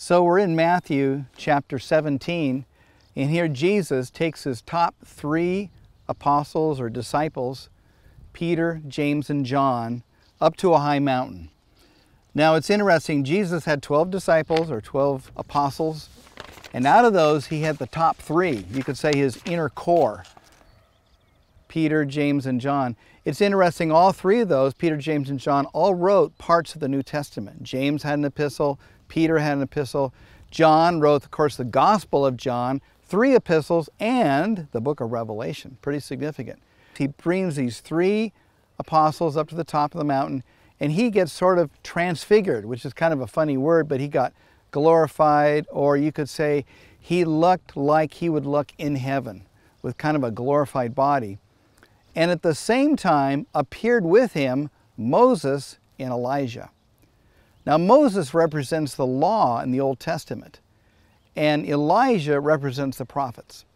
So we're in Matthew chapter 17, and here Jesus takes his top three apostles or disciples, Peter, James, and John, up to a high mountain. Now it's interesting, Jesus had 12 disciples or 12 apostles, and out of those he had the top three. You could say his inner core, Peter, James, and John. It's interesting, all three of those, Peter, James, and John, all wrote parts of the New Testament. James had an epistle, Peter had an epistle, John wrote, of course, the Gospel of John, 3 epistles, and the book of Revelation. Pretty significant. He brings these 3 apostles up to the top of the mountain, and he gets sort of transfigured, which is kind of a funny word, but he got glorified, or you could say he looked like he would look in heaven with kind of a glorified body. And at the same time appeared with him Moses and Elijah. Now Moses represents the law in the Old Testament, and Elijah represents the prophets.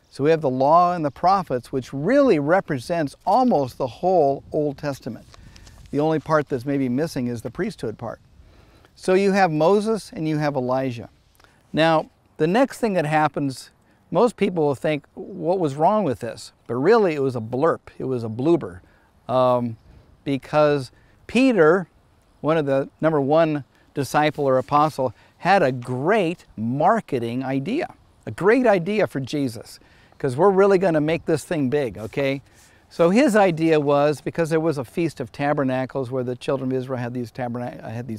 So we have the law and the prophets, which really represents almost the whole Old Testament. The only part that's maybe missing is the priesthood part. So you have Moses and you have Elijah. Now, the next thing that happens, most people will think, what was wrong with this? But really it was a blurb, it was a bloober. Because Peter, one of the number 1 disciple or apostle, had a great marketing idea. A great idea for Jesus. Because we're really going to make this thing big, okay? So his idea was, because there was a Feast of Tabernacles where the children of Israel had these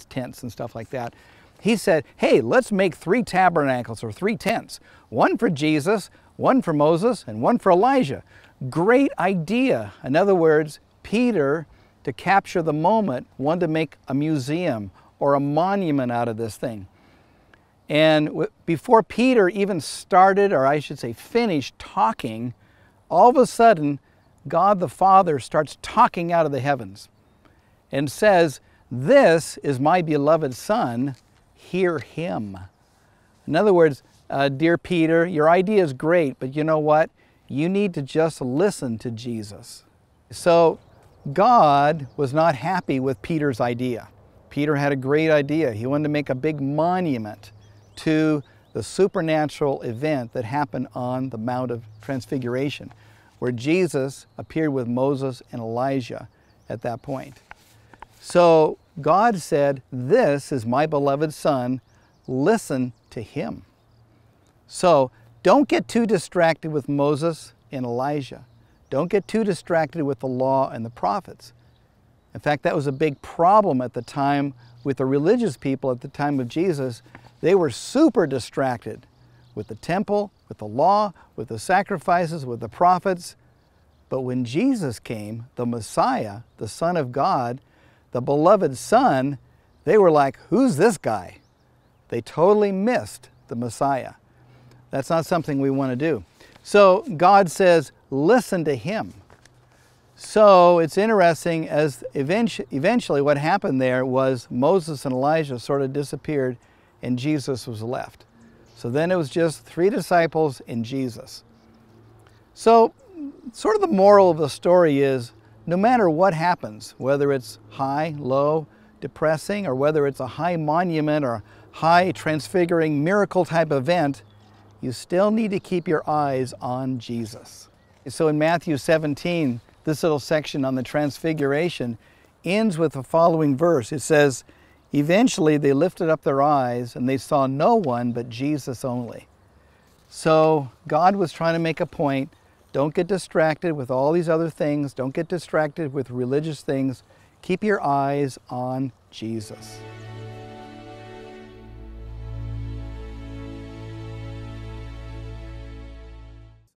tents and stuff like that, he said, hey, let's make 3 tabernacles or 3 tents. One for Jesus, one for Moses, and one for Elijah. Great idea. In other words, Peter, to capture the moment, wanted to make a museum or a monument out of this thing. And before Peter even started, or I should say finished talking, all of a sudden, God the Father starts talking out of the heavens and says, this is my beloved Son, hear him. In other words, dear Peter, your idea is great, but you know what? You need to just listen to Jesus. So God was not happy with Peter's idea. Peter had a great idea. He wanted to make a big monument to the supernatural event that happened on the Mount of Transfiguration, where Jesus appeared with Moses and Elijah at that point. So God said, this is my beloved Son, listen to him. So don't get too distracted with Moses and Elijah. Don't get too distracted with the law and the prophets. In fact, that was a big problem at the time with the religious people at the time of Jesus. They were super distracted with the temple, with the law, with the sacrifices, with the prophets. But when Jesus came, the Messiah, the Son of God, the beloved Son, they were like, who's this guy? They totally missed the Messiah. That's not something we want to do. So God says, listen to him. So it's interesting, as eventually what happened there was Moses and Elijah sort of disappeared and Jesus was left. So then it was just 3 disciples and Jesus. So sort of the moral of the story is, no matter what happens, whether it's high, low, depressing, or whether it's a high monument or high transfiguring miracle type event, you still need to keep your eyes on Jesus. So in Matthew 17, this little section on the Transfiguration ends with the following verse. It says, eventually they lifted up their eyes and they saw no one but Jesus only. So God was trying to make a point. Don't get distracted with all these other things. Don't get distracted with religious things. Keep your eyes on Jesus.